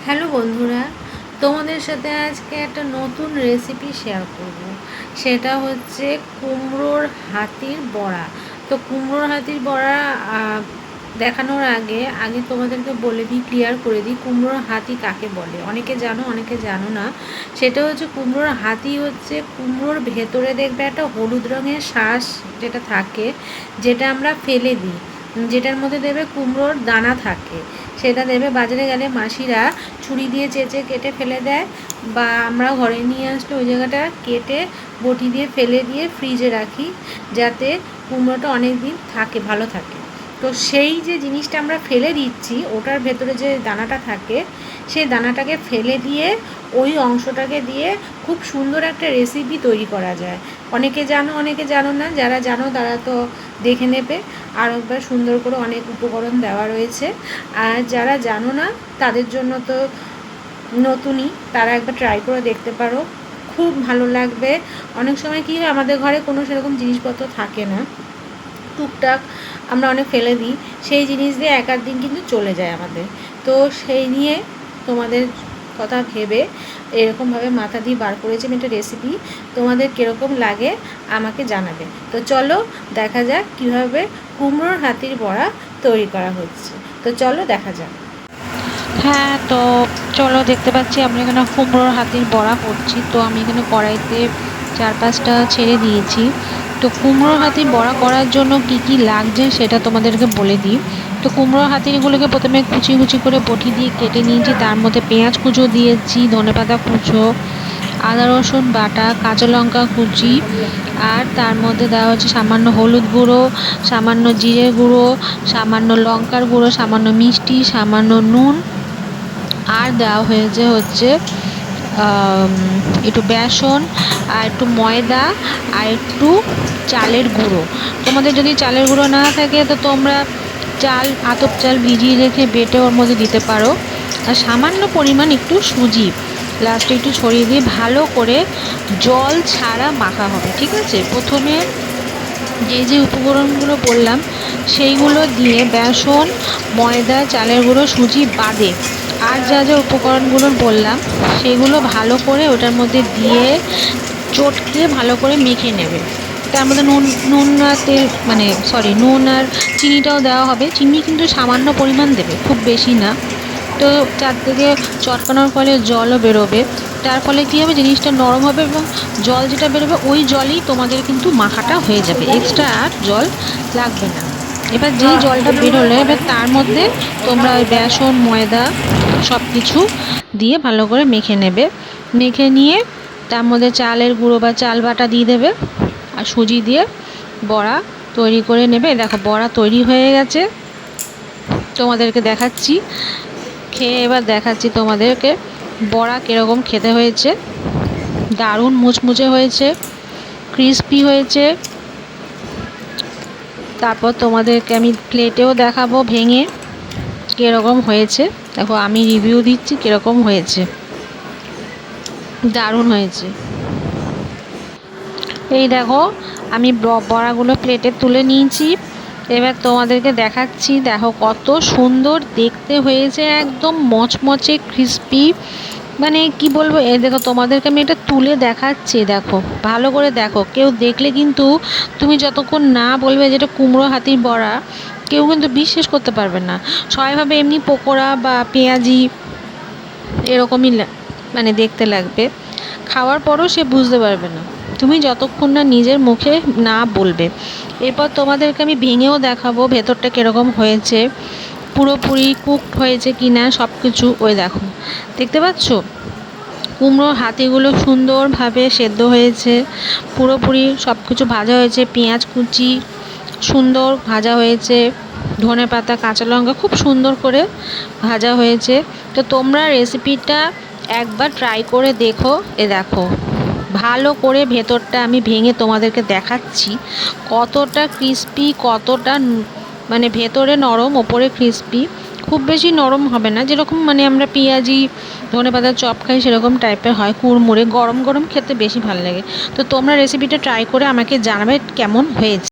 Hello বন্ধুরা, তোমাদের সাথে আজকে একটা নতুন রেসিপি শেয়ার করব। সেটা হচ্ছে কুমড়োর হাতির বড়া। তো কুমড়োর হাতির বড়া দেখানোর আগে তোমাদেরকে বলে দিই, ক্লিয়ার করে দিই কুমড়োর হাতি কাকে বলে। অনেকে জানো, অনেকে জানো না। সেটা হচ্ছে কুমড়োর হাতি হচ্ছে কুমড়োর ভেতরে দেখবে একটা হলুদ রঙের শাঁস যেটা থাকে, যেটা আমরা ফেলে দিই, যেটার মধ্যে দেবে কুমড়োর দানা থাকে। সেটা দেবে, বাজারে গেলে মাসিরা ছুরি দিয়ে চেঁচে কেটে ফেলে দেয়, বা আমরা ঘরে নিয়ে আসলে ওই জায়গাটা কেটে বটি দিয়ে ফেলে দিয়ে ফ্রিজে রাখি, যাতে কুমড়োটা অনেক দিন থাকে, ভালো থাকে। তো সেই যে জিনিসটা আমরা ফেলে দিচ্ছি, ওটার ভেতরে যে দানাটা থাকে, সেই দানাটাকে ফেলে দিয়ে ওই অংশটাকে দিয়ে খুব সুন্দর একটা রেসিপি তৈরি করা যায়। অনেকে জানো, অনেকে জানো না। যারা জানো তারা তো দেখে নেবে, আর একবার সুন্দর করে অনেক উপকরণ দেওয়া রয়েছে। আর যারা জানো না তাদের জন্য তো নতুনই, তারা একবার ট্রাই করে দেখতে পারো, খুব ভালো লাগবে। অনেক সময় কী হয়, আমাদের ঘরে কোনো সেরকম জিনিসপত্র থাকে না, টুকটাক আমরা অনেক ফেলে দিই, সেই জিনিস দিয়ে এক আধ দিন কিন্তু চলে যায় আমাদের। তো সেই নিয়ে তোমাদের কথা ভেবে এরকমভাবে মাথা দিয়ে বার করেছি আমি একটা রেসিপি। তোমাদের কীরকম লাগে আমাকে জানাবে। তো চলো দেখা যাক কীভাবে কুমড়োর হাতির বড়া তৈরি করা হচ্ছে। তো চলো দেখা যাক। হ্যাঁ, তো চলো, দেখতে পাচ্ছি আমরা এখানে কুমড়োর হাতির বড়া করছি। তো আমি এখানে কড়াইতে 4-5টা ছেড়ে দিয়েছি। তো কুমড়োর হাতির বড়া করার জন্য কি কি লাগছে সেটা তোমাদেরকে বলে দিই। তো কুমড়োর হাতিরগুলোকে প্রথমে কুচি কুচি করে বটি দিয়ে কেটে নিয়েছি। তার মধ্যে পেঁয়াজ কুচো দিয়েছি, ধনেপাতা কুচো, আদা রসুন বাটা, কাঁচা লঙ্কা কুচি, আর তার মধ্যে দেওয়া হচ্ছে সামান্য হলুদ গুঁড়ো, সামান্য জিরে গুঁড়ো, সামান্য লঙ্কার গুঁড়ো, সামান্য মিষ্টি, সামান্য নুন, আর দেওয়া হচ্ছে একটু বেসন, আর একটু ময়দা, আর একটু চালের গুঁড়ো। তোমাদের যদি চালের গুঁড়ো না থাকে তো তোমরা আতপ চাল ভিজিয়ে রেখে বেটে ওর মধ্যে দিতে পারো। আর সামান্য পরিমাণ একটু সুজি লাস্টে একটু ছড়িয়ে দিয়ে ভালো করে জল ছাড়া মাখা হবে। ঠিক আছে, প্রথমে যে উপকরণগুলো বললাম সেইগুলো দিয়ে, বেসন, ময়দা, চালের গুঁড়ো, সুজি বাদে আর যা যা উপকরণগুলো বললাম সেগুলো ভালো করে ওটার মধ্যে দিয়ে চটকে ভালো করে মেখে নেবে। তার মধ্যে নুন আর তেল, নুন আর চিনিটাও দেওয়া হবে। চিনি কিন্তু সামান্য পরিমাণ দেবে, খুব বেশি না। তো চারদিকে চটকানোর ফলে জলও বেরোবে, তার ফলে কী হবে, জিনিসটা নরম হবে, এবং জল যেটা বেরোবে ওই জলেই তোমাদের কিন্তু মাখাটা হয়ে যাবে, এক্সট্রা আর জল লাগবে না। এবার যেই জলটা বেরোলে এবার তার মধ্যে তোমরা ওই বেসন, ময়দা সব কিছু দিয়ে ভালো করে মেখে নেবে। মেখে নিয়ে তার মধ্যে চালের গুঁড়ো বা চাল বাটা দিয়ে দেবে, আর সুজি দিয়ে বড়া তৈরি করে নেবে। দেখো বড়া তৈরি হয়ে গেছে, তোমাদেরকে দেখাচ্ছি খেয়ে, এবার দেখাচ্ছি তোমাদেরকে বড়া কীরকম খেতে হয়েছে। দারুণ মুচমুচে হয়েছে, ক্রিস্পি হয়েছে। তারপর তোমাদেরকে আমি প্লেটেও দেখাবো ভেঙে কীরকম হয়েছে। দেখো আমি রিভিউ দিচ্ছি কীরকম হয়েছে, দারুণ হয়েছে। এই দেখো আমি বড়াগুলো প্লেটে তুলে নিয়েছি, এবার তোমাদেরকে দেখাচ্ছি। দেখো কত সুন্দর দেখতে হয়েছে, একদম মচমচে ক্রিস্পি, মানে কি বলবো। দেখো তোমাদেরকে আমি এটা তুলে দেখাচ্ছি, দেখো ভালো করে দেখো। কেউ দেখলে কিন্তু, তুমি যতক্ষণ না বলবে যেটা কুমড়ো হাতির বড়া, কেউ কিন্তু বিশ্বাস করতে পারবে না। সবাই ভাবে এমনি পকোড়া বা পেঁয়াজি এরকমই দেখতে লাগবে, খাওয়ার পরও সে বুঝতে পারবে না, তুমি যতক্ষণ না নিজের মুখে না বলবে। এরপর তোমাদেরকে আমি ভেঙেও দেখাবো ভেতরটা কীরকম হয়েছে, পুরোপুরি কুকড হয়েছে কি না সব কিছু। ওই দেখো, দেখতে পাচ্ছ কুমড়োর হাতিগুলো সুন্দরভাবে সেদ্ধ হয়েছে, পুরোপুরি সব কিছু ভাজা হয়েছে, পেঁয়াজ কুচি সুন্দর ভাজা হয়েছে, ধনেপাতা, কাঁচা লঙ্কা খুব সুন্দর করে ভাজা হয়েছে। তো তোমরা রেসিপিটা একবার ট্রাই করে দেখো। দেখো ভালো করে ভেতরটা আমি ভেঙে তোমাদেরকে দেখাচ্ছি কতটা ক্রিস্পি, কতটা ভেতরে নরম, ওপরে ক্রিস্পি। খুব বেশি নরম হবে না, যেরকম আমরা পেঁয়াজি ধনেপাতার চপ খাই সেরকম টাইপের হয়, কুড়মুড়ে গরম গরম খেতে বেশি ভালো লাগে। তো তোমরা রেসিপিটা ট্রাই করে আমাকে জানাবে কেমন হয়েছে।